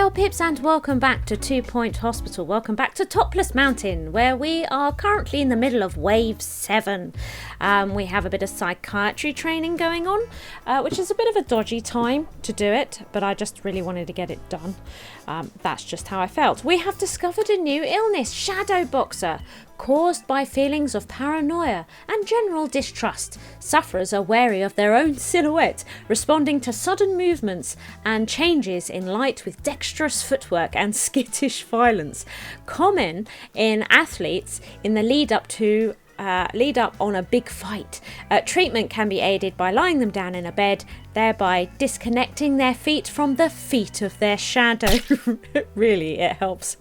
Hello Pips and welcome back to 2 Point Hospital. Welcome back to Topless Mountain, where we are currently in the middle of wave 7. We have a bit of psychiatry training going on, which is a bit of a dodgy time to do it, but I just really wanted to get it done. That's just how I felt. We have discovered a new illness, shadow boxer, caused by feelings of paranoia and general distrust. Sufferers are wary of their own silhouette, responding to sudden movements and changes in light with dexterous footwork and skittish violence. Common in athletes in the lead up on a big fight. Treatment can be aided by lying them down in a bed, thereby disconnecting their feet from the feet of their shadow. Really, it helps.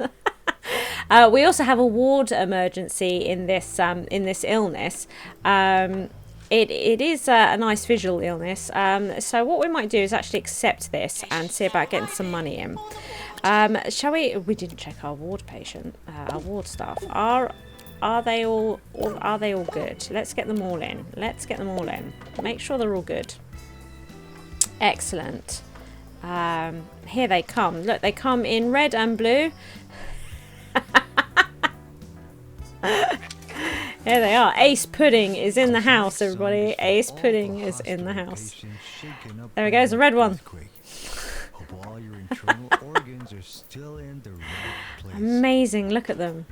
We also have a ward emergency in this illness. It is a nice visual illness. So what we might do is actually accept this and see about getting some money in. Shall we? We didn't check our ward patient, our ward staff. Are they all good? Let's get them all in. Make sure they're all good. Excellent. Here they come. Look, they come in red and blue. Here they are. Ace Pudding is in the house, everybody. Ace Pudding is in the house. There he goes, the red one. Amazing, look at them.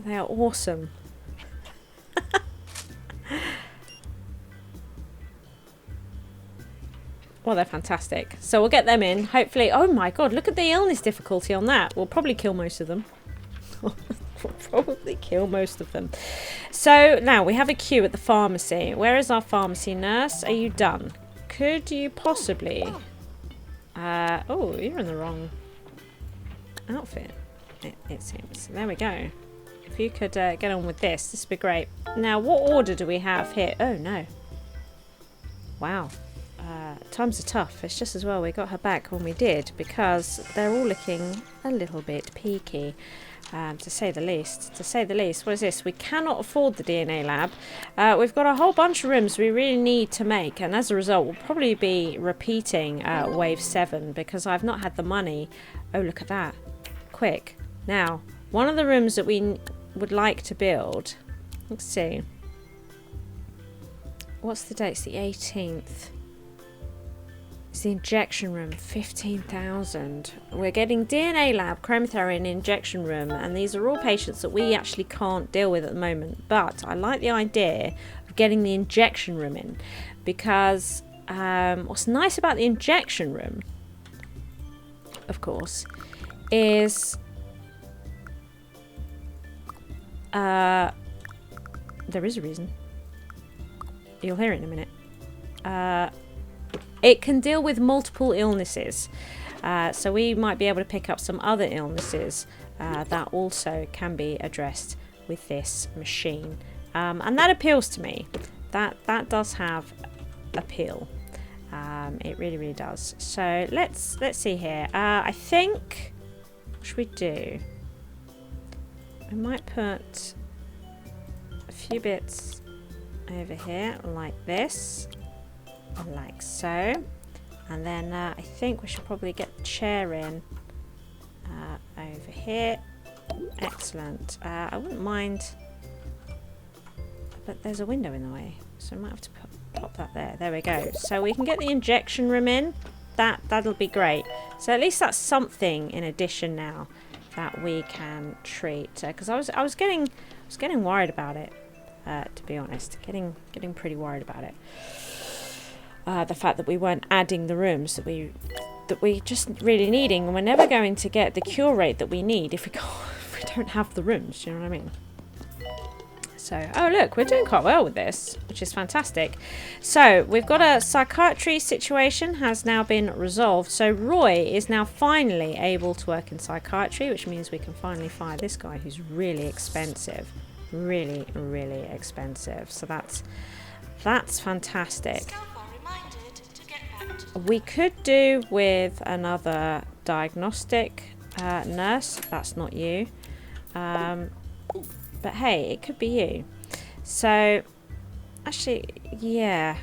They are awesome. Well, they're fantastic. So we'll get them in. Hopefully. Oh my god, look at the illness difficulty on that. We'll probably kill most of them. So now we have a queue at the pharmacy. Where is our pharmacy nurse? Are you done? Could you possibly... oh, you're in the wrong outfit, it seems. There we go. If you could get on with this would be great. Now, what order do we have here? Oh, no. Wow. Times are tough. It's just as well we got her back when we did, because they're all looking a little bit peaky, to say the least. What is this? We cannot afford the DNA lab. We've got a whole bunch of rooms we really need to make, and as a result we'll probably be repeating wave 7 because I've not had the money. Oh, look at that. Quick. Now, one of the rooms that we would like to build, let's see. What's the date? It's the 18th. It's the injection room, 15,000. We're getting DNA lab, chromotherapy and injection room, and these are all patients that we actually can't deal with at the moment. But I like the idea of getting the injection room in, because what's nice about the injection room, of course, is there is a reason. You'll hear it in a minute. It can deal with multiple illnesses, so we might be able to pick up some other illnesses that also can be addressed with this machine, and that appeals to me. That does have appeal. It really does. So let's see here. I think, what should we do? I might put a few bits over here like this. Like so, and then I think we should probably get the chair in over here. Excellent. I wouldn't mind, but there's a window in the way, so I might have to pop that there. There we go. So we can get the injection room in. That'll be great. So at least that's something in addition now that we can treat. Because I was getting worried about it. To be honest, getting pretty worried about it. The fact that we weren't adding the rooms that we just really needing, and we're never going to get the cure rate that we need if we don't have the rooms. Do you know what I mean? So, oh look, we're doing quite well with this, which is fantastic. So we've got a psychiatry situation has now been resolved. So Roy is now finally able to work in psychiatry, which means we can finally fire this guy who's really expensive, really expensive. So that's fantastic. We could do with another diagnostic nurse. That's not you. But hey, it could be you. So, actually, yeah.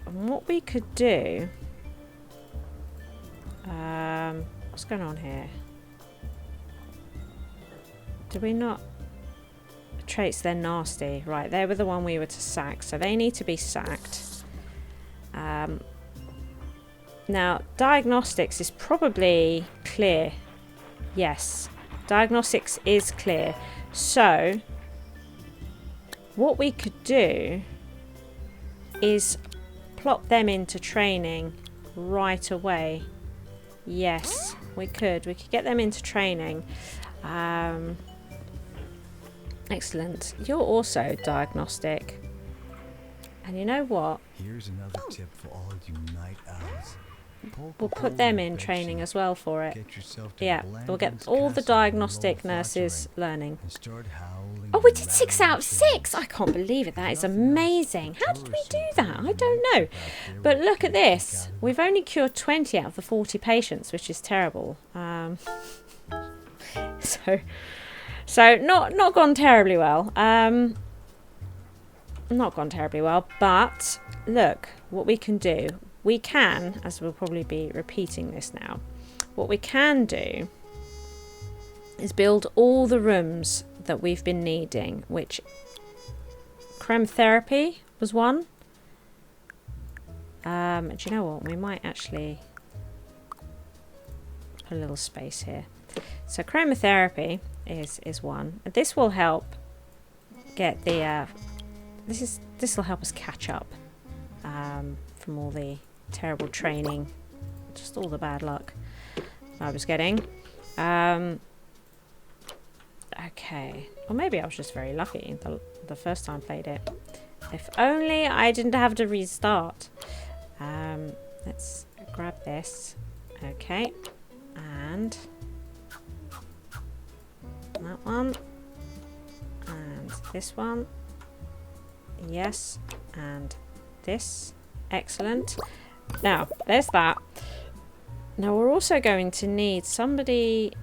And what we could do... What's going on here? Did we not... Traits, they're nasty. Right, they were the one we were to sack, so they need to be sacked. Now, diagnostics is probably clear. Yes, diagnostics is clear. So, what we could do is plop them into training right away. Yes, we could. We could get them into training. Excellent. You're also diagnostic. And you know what? Here's another tip for all you night owls. We'll put them in training as well for it. Yeah, we'll get all the diagnostic nurses learning. Oh, we did 6 out of 6! I can't believe it. That is amazing. How did we do that? I don't know. But look at this. We've only cured 20 out of the 40 patients, which is terrible. So not gone terribly well. Not gone terribly well, but look what we can do. We can, as we'll probably be repeating this now, what we can do is build all the rooms that we've been needing, which chromotherapy was one. Do you know what? We might actually put a little space here. So chromotherapy is one. This will help get the this will help us catch up from all the terrible training, just all the bad luck I was getting. Okay, or maybe I was just very lucky the first time I played it. If only I didn't have to restart. Let's grab this. Okay, and that one, and this one. Yes, and this. Excellent. Now, there's that. Now, we're also going to need somebody...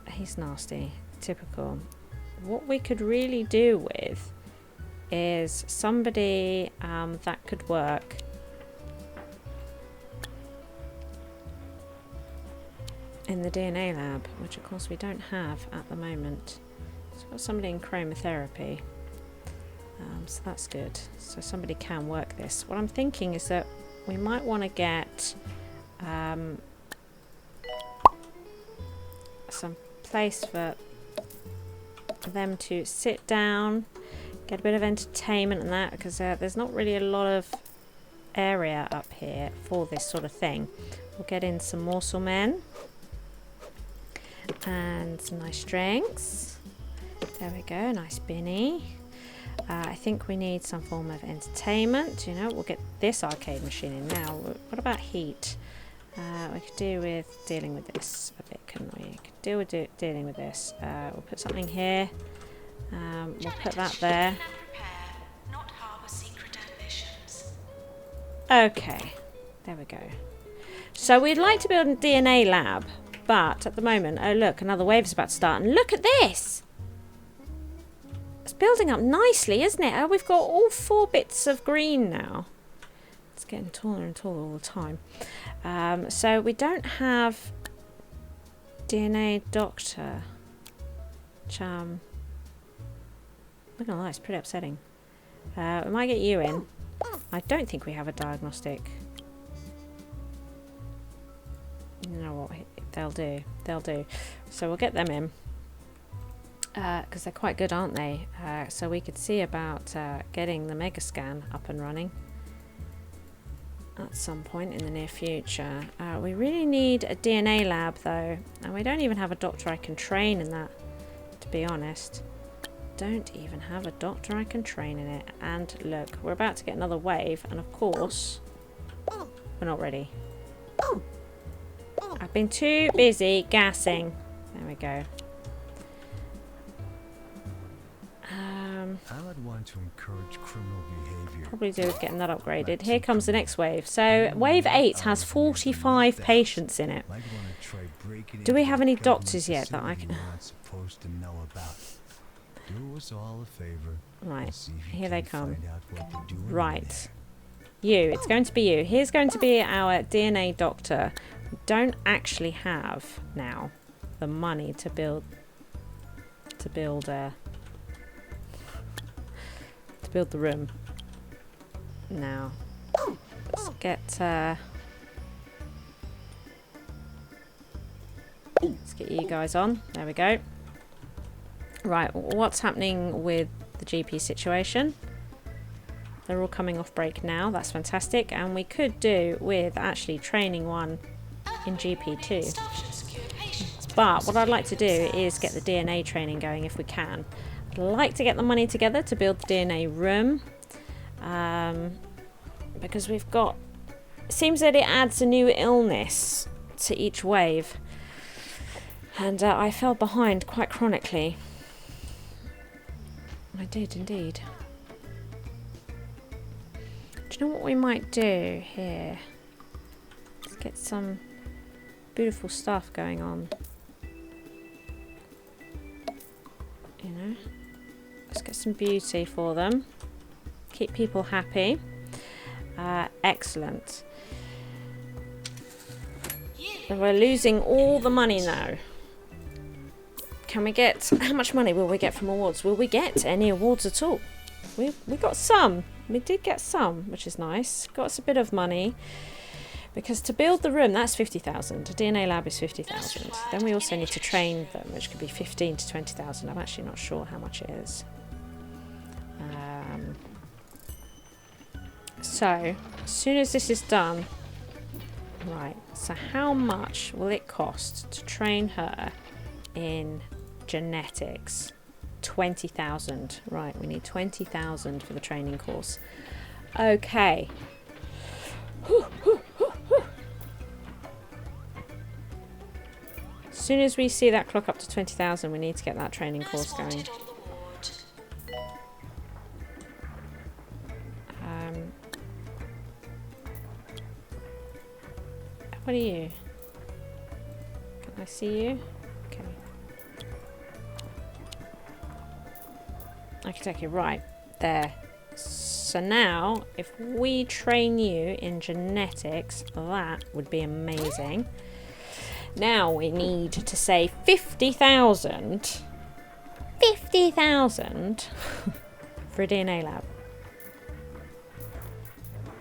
He's nasty. Typical. What we could really do with is somebody that could work in the DNA lab, which of course we don't have at the moment. So we've got somebody in chromotherapy. So that's good. So somebody can work this. What I'm thinking is that we might want to get some place for them to sit down, get a bit of entertainment and that, because there's not really a lot of area up here for this sort of thing. We'll get in some morsel men and some nice drinks. There we go, nice binny. I think we need some form of entertainment. You know, we'll get this arcade machine in now. What about heat? We could do with dealing with this a bit, couldn't we? Could deal with dealing with this. We'll put something here. We'll put that there. Okay, there we go. So we'd like to build a DNA lab, but at the moment, oh look, another wave's about to start. And look at this! It's building up nicely, isn't it? Oh, we've got all 4 bits of green now. It's getting taller and taller all the time. So we don't have DNA doctor. Which, I'm not gonna lie, it's pretty upsetting. We might get you in. I don't think we have a diagnostic. You know what? They'll do. They'll do. So we'll get them in. Because they're quite good, aren't they? So we could see about getting the mega scan up and running at some point in the near future. We really need a DNA lab though, and we don't even have a doctor I can train in that, to be honest. Don't even have a doctor I can train in it. And look, we're about to get another wave, and of course we're not ready. I've been too busy gassing. There we go. I would want to encourage criminal behavior. Probably do with getting that upgraded. Here comes the next wave. So wave 8 has 45 patients in it. Do we have any doctors yet that I can... Do us all a favor. Right, here they come. Right. You, it's going to be you. Here's going to be our DNA doctor. We don't actually have now the money to build the room. Now let's get you guys on. There we go. Right, what's happening with the GP situation? They're all coming off break now. That's fantastic. And we could do with actually training one in GP2. But what I'd like to do is get the DNA training going if we can. I'd like to get the money together to build the DNA room. Because we've got... It seems that it adds a new illness to each wave. And I fell behind quite chronically. I did indeed. Do you know what we might do here? Let's get some beautiful stuff going on. You know, let's get some beauty for them. Keep people happy. Excellent. And we're losing all the money now. Can we get... How much money will we get from awards? Will we get any awards at all? We got some. We did get some, which is nice. Got us a bit of money. Because to build the room, that's 50,000. A DNA lab is 50,000. Then we also need to train them, which could be 15 to 20,000. I'm actually not sure how much it is. So, as soon as this is done... Right, so how much will it cost to train her in genetics? 20,000. Right, we need 20,000 for the training course. Okay. As soon as we see that clock up to 20,000, we need to get that training course going. What are you? Can I see you? Okay. Okay, right. There. So now, if we train you in genetics, that would be amazing. Now we need to say 50,000. 50,000 for a DNA lab.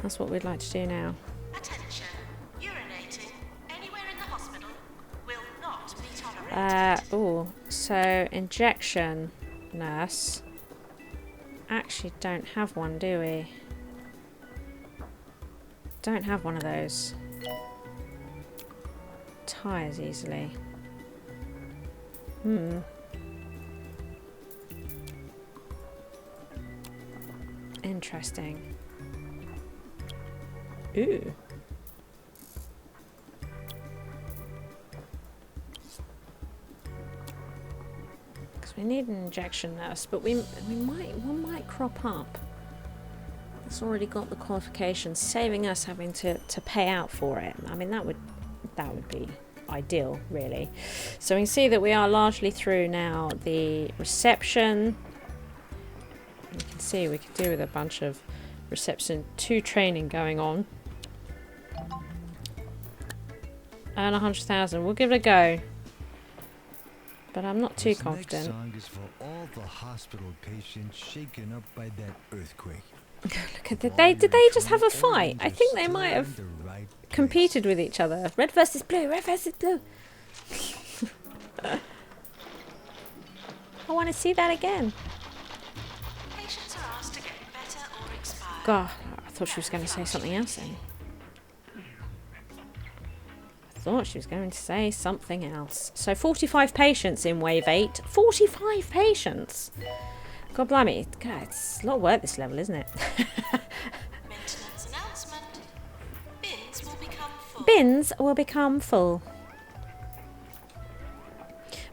That's what we'd like to do now. Attention. Urinating anywhere in the hospital will not be tolerated. So injection nurse. Actually don't have one, do we? Don't have one of those. Tires easily. Interesting. Ooh. Because we need an injection nurse, but one might crop up. It's already got the qualifications, saving us having to pay out for it. I mean, that would be ideal, really. So we can see that we are largely through now the reception. You can see we could do with a bunch of reception 2 training going on. Earn 100,000. We'll give it a go. But I'm not too confident. This next song is for all the hospital patients shaken up by that earthquake. Look at did they just have a fight? I think they might have competed with each other. Red versus blue, red versus blue. I want to see that again. Patients are asked to get better or expire. God, I thought she was going to say something else then. I thought she was going to say something else. So 45 patients in wave 8. 45 patients! God blimey. God, it's a lot of work this level, isn't it? Maintenance announcement. Bins will become full. Bins will become full.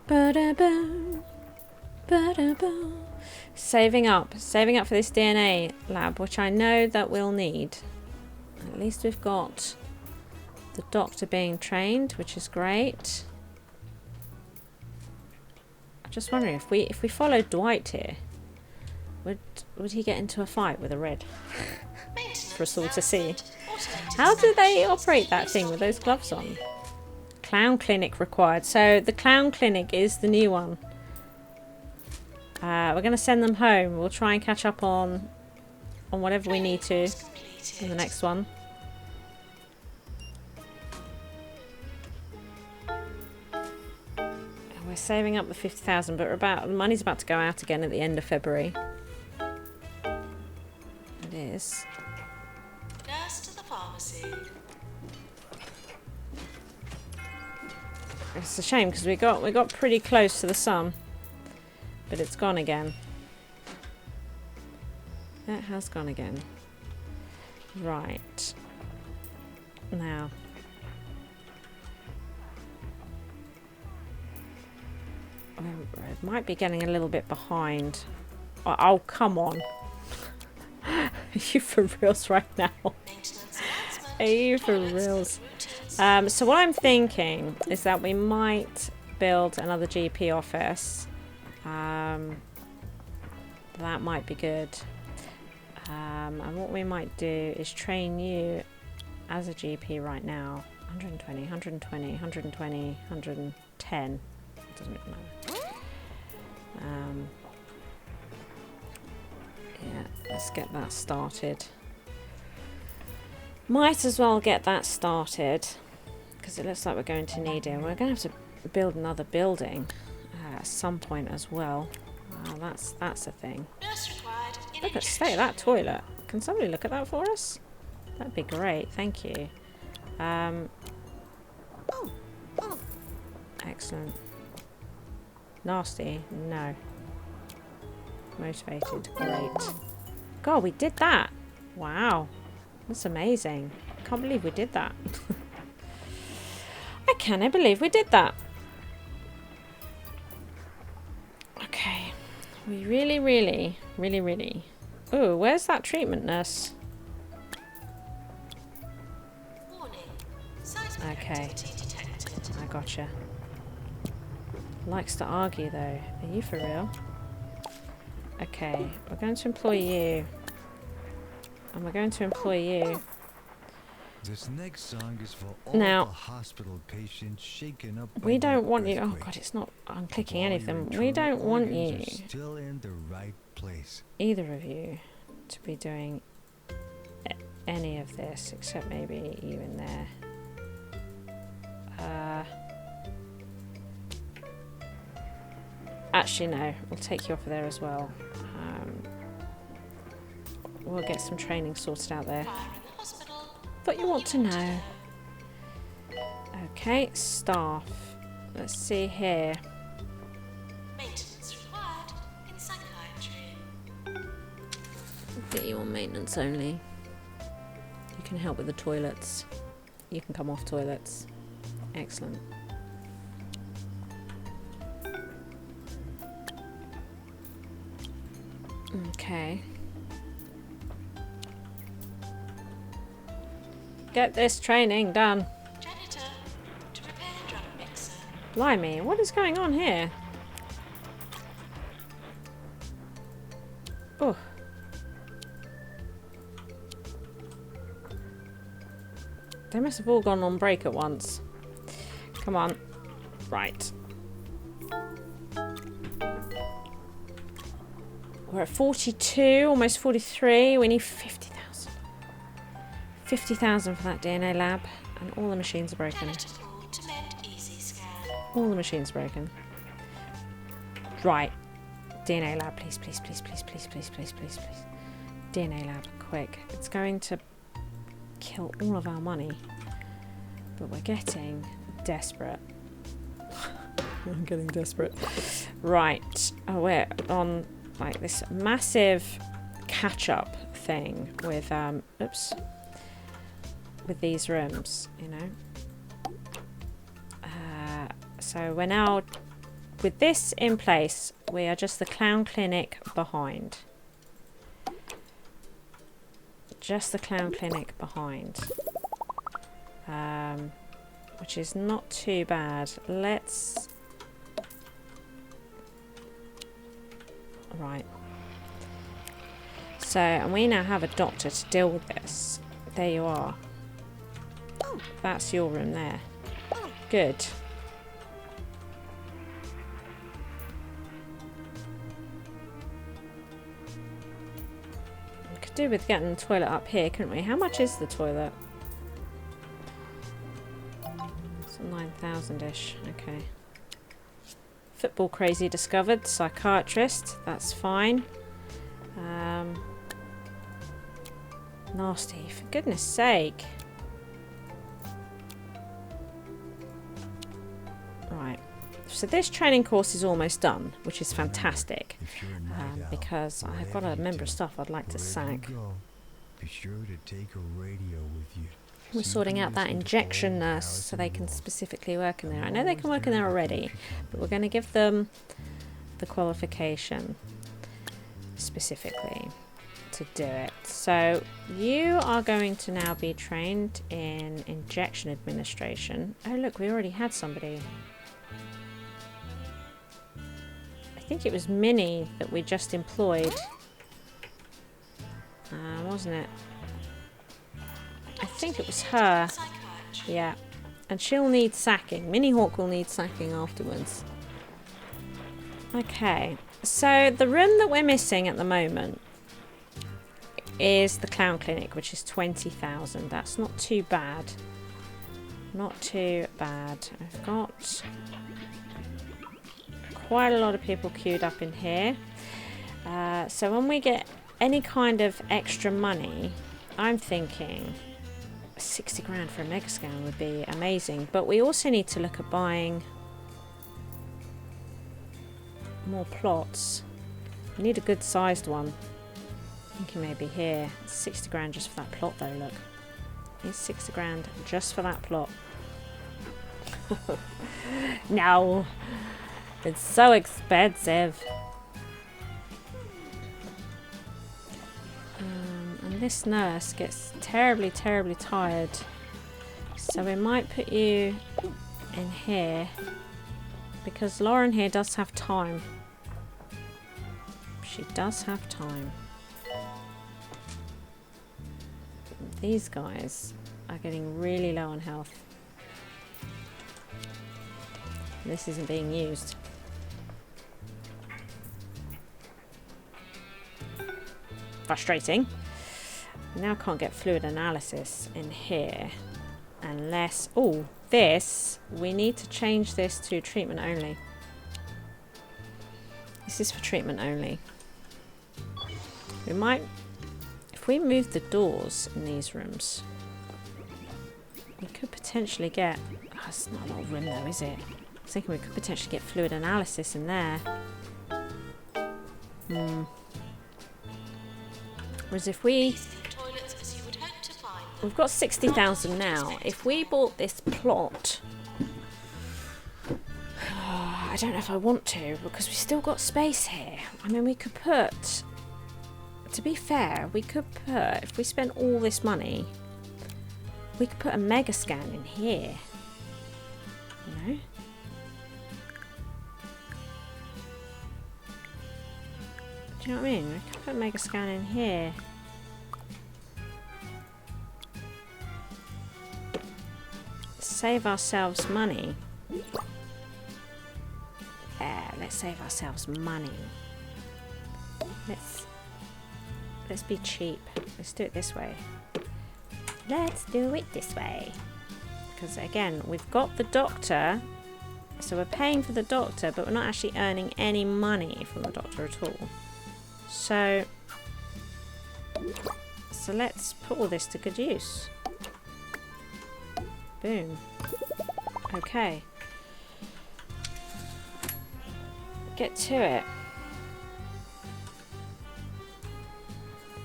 Ba-da-boom. Ba-da-boom. Saving up for this DNA lab, which I know that we'll need. At least we've got the doctor being trained, which is great. I'm just wondering if we follow Dwight here, would he get into a fight with a red? For us all to see. How do they operate that thing with those gloves on? Clown clinic required. So the clown clinic is the new one. We're going to send them home. We'll try and catch up on whatever we need to in the next one. And we're saving up the 50,000, but the money's about to go out again at the end of February. It is. Nurse to the pharmacy. It's a shame because we got pretty close to the sum, but it's gone again. It has gone again. Right. Now. It might be getting a little bit behind. Oh, come on. Are you for reals right now? Are you for reals? So what I'm thinking is that we might build another GP office. That might be good. And what we might do is train you as a GP right now. 120, 120, 120, 110. Doesn't really matter. Yeah, let's get that started. Might as well get that started because it looks like we're going to need it. We're going to have to build another building at some point as well. That's a thing. Look at the state of that toilet. Can somebody look at that for us? That'd be great. Thank you. Excellent. Nasty? No. Motivated? Great. God, we did that! Wow. That's amazing. I can't believe we did that. I cannot believe we did that. Okay. We really... Oh, where's that treatment nurse? Warning. Seismic Okay. activity detected. I gotcha. Likes to argue though. Are you for real? Okay, we're going to employ you. And we're going to employ you. This next song is for all Now, the hospital patients shaken up. We by don't that want you. Oh earthquake. god, it's not unclicking All any of your them. We internal don't want organs you, are still in the right place. either of you, to be doing any of this, except maybe you in there. Actually, no. We'll take you off of there as well. We'll get some training sorted out there. Fire in the hospital. But you want to know. Okay, staff. Let's see here. Maintenance required in psychiatry. Get you on maintenance only. You can help with the toilets. You can come off toilets. Excellent. Okay. Get this training done. Janitor to repair drug mixer. Blimey, what is going on here? Oh. They must have all gone on break at once. Come on. Right. We're at 42, almost 43. We need 50,000. 50,000 for that DNA lab. And all the machines are broken. Janitor pool to mend easy scan. All the machines broken. Right. DNA lab, please, please, please, please, please, please, please, please, please. DNA lab, quick. It's going to kill all of our money. But we're getting desperate. I'm getting desperate. Right. Oh, we're on like this massive catch-up thing with oops, with these rooms, you know. So we're now, with this in place, we are just the clown clinic behind. Just the clown clinic behind. Which is not too bad. Let's... Right. So, and we now have a doctor to deal with this. There you are. That's your room there. Good. We could do with getting the toilet up here, couldn't we? How much is the toilet? It's 9,000-ish. Okay. Football crazy discovered. Psychiatrist. That's fine. Nasty. For goodness sake. Right. So this training course is almost done, which is fantastic. Because I've got a member of staff I'd like to sack. Be sure to take a radio with you. We're sorting out that injection nurse so they can specifically work in there. I know they can work in there already, but we're going to give them the qualification specifically to do it. So you are going to now be trained in injection administration. Oh look, we already had somebody. I think it was Minnie that we just employed. Wasn't it? I think it was her. Yeah. And she'll need sacking. Minnie Hawk will need sacking afterwards. Okay. So the room that we're missing at the moment is the clown clinic, which is 20,000. That's not too bad. Not too bad. I've got quite a lot of people queued up in here. So when we get any kind of extra money, I'm thinking 60 grand for a mega scan would be amazing. But we also need to look at buying more plots. We need a good sized one. I'm thinking maybe here. 60 grand just for that plot though, look. It's 60 grand just for that plot. No. It's so expensive. And this nurse gets terribly, terribly tired. So we might put you in here. Because Lauren here does have time. She does have time. These guys are getting really low on health. This isn't being used. Frustrating. Now can't get fluid analysis in here unless... Oh, this, we need to change this to treatment only. This is for treatment only. We might... If we move the doors in these rooms, we could potentially get... Oh, it's not a lot of room though, is it? I was thinking we could potentially get fluid analysis in there. Whereas if we... We've got 60,000 now. If we bought this plot... I don't know if I want to, because we've still got space here. I mean, we could put... To be fair, we could put... If we spent all this money, we could put a mega scan in here. You know? Do you know what I mean? We could put a mega scan in here. Save ourselves money. Yeah, let's save ourselves money. Let's be cheap. Let's do it this way. Let's do it this way. Because again, we've got the doctor, so we're paying for the doctor, but we're not actually earning any money from the doctor at all. So let's put all this to good use. Boom. Okay. Get to it.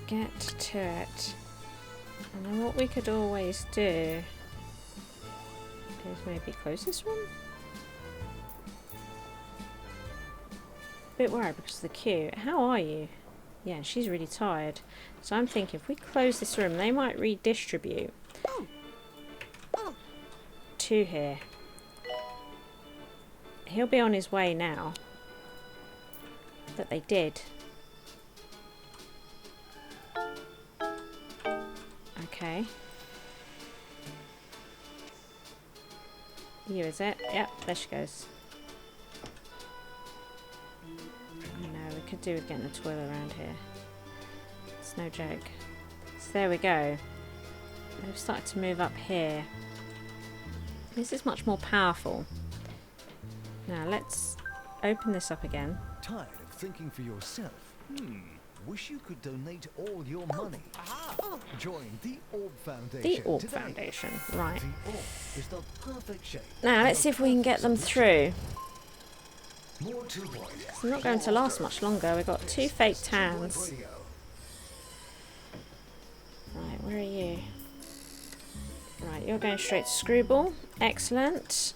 Get to it. And then what we could always do is maybe close this room. Bit worried because of the queue. How are you? Yeah, she's really tired. So I'm thinking if we close this room, they might redistribute to here. He'll be on his way now. That they did. Okay. You, is it? Yep, there she goes. No, we could do with getting a toilet around here. It's no joke. So there we go. They've started to move up here. This is much more powerful. Now let's open this up again. Tired of thinking for yourself? Wish you could donate all your money. Join the Orb Foundation. The Orb today. Foundation, right. The orb is the perfect shape. Now let's see if we can get them through. More 2 points. It's not going to last much longer. We've got 2 fake tans. Right, where are you? Right, you're going straight to Screwball. Excellent.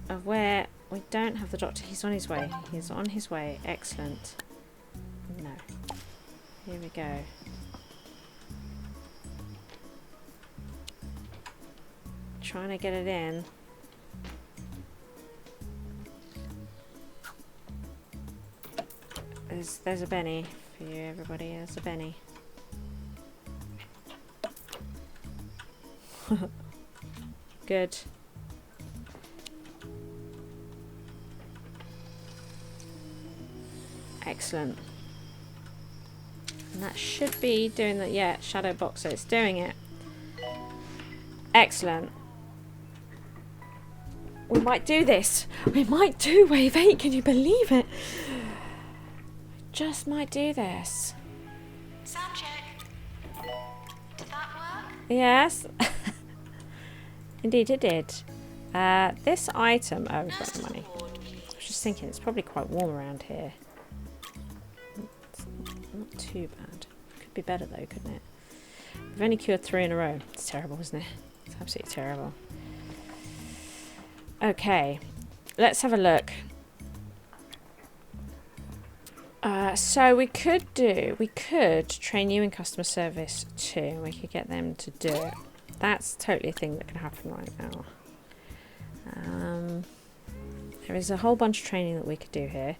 Of where we don't have the doctor. He's on his way. He's on his way. Excellent. No. Here we go. Trying to get it in. There's a Benny for you, everybody. There's a Benny. Good. Excellent. And that should be doing that. Yeah, shadow boxer. It's doing it. Excellent. We might do this. We might do wave 8. Can you believe it? Just might do this. Sound check. Did that work? Yes. Indeed it did. This item... Oh, we've got the money. I was just thinking it's probably quite warm around here. It's not too bad. Could be better though, couldn't it? We've only cured 3 in a row. It's terrible, isn't it? It's absolutely terrible. Okay. Let's have a look. So we could train you in customer service too. We could get them to do it. That's totally a thing that can happen right now. There is a whole bunch of training that we could do here,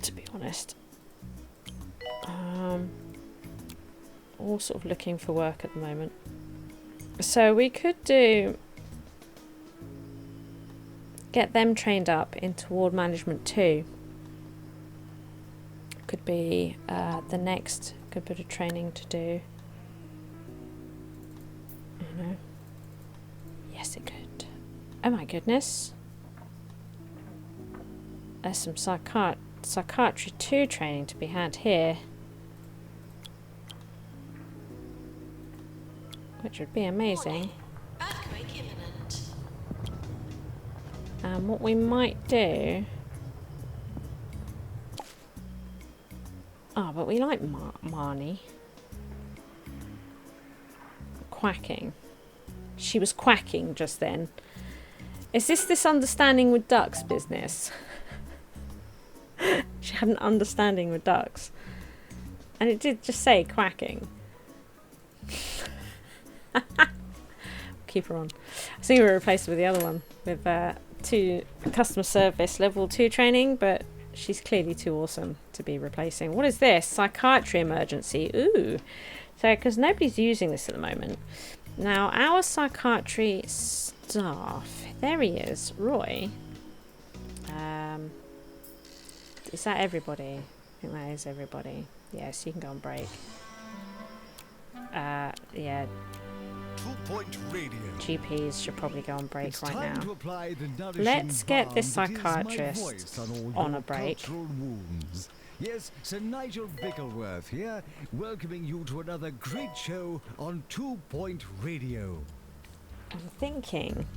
to be honest. All sort of looking for work at the moment. So we could get them trained up into ward management too. Could be the next good bit of training to do. You know. Yes, it could. Oh my goodness. There's some psychiatry 2 training to be had here. Which would be amazing. Earthquake imminent. What we might do... but we like Marnie. Quacking. She was quacking just then. Is this understanding with ducks business? She had an understanding with ducks. And it did just say quacking. Keep her on. I think we replaced her with the other one. With 2 customer service level 2 training, but she's clearly too awesome to be replacing. What is this? Psychiatry emergency. Ooh. So, because nobody's using this at the moment. Now, our psychiatry staff. There he is. Roy. Is that everybody? I think that is everybody. Yes, you can go on break. Yeah. 2-point radio. GPs should probably go on break It's right time now. to apply the nourishing Let's get this balm that is my psychiatrist voice all on your a break. cultural wounds. Yes, Sir Nigel Bickleworth here, welcoming you to another great show on 2-point radio. I'm thinking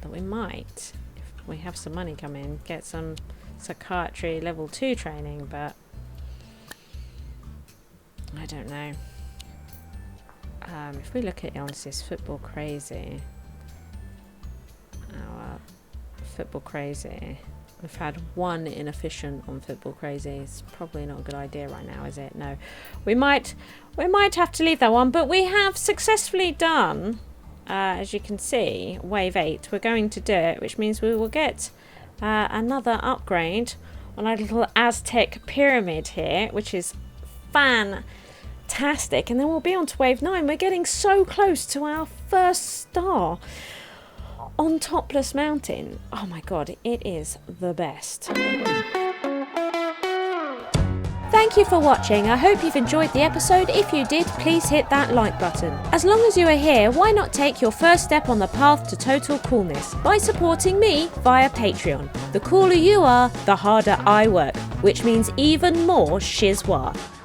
that we might, if we have some money come in, get some psychiatry level 2 training, but I don't know. If we look at Illnesses, Football Crazy. Our Football Crazy. We've had 1 inefficient on Football Crazy. It's probably not a good idea right now, is it? No. We might have to leave that one, but we have successfully done, as you can see, Wave 8. We're going to do it, which means we will get another upgrade on our little Aztec pyramid here, which is fantastic. And then we'll be on to Wave 9. We're getting so close to our first star. on Topless Mountain. Oh my god, it is the best. Thank you for watching. I hope you've enjoyed the episode. If you did, please hit that like button. As long as you are here, why not take your first step on the path to total coolness by supporting me via Patreon. The cooler you are, the harder I work, which means even more SHIZWAH.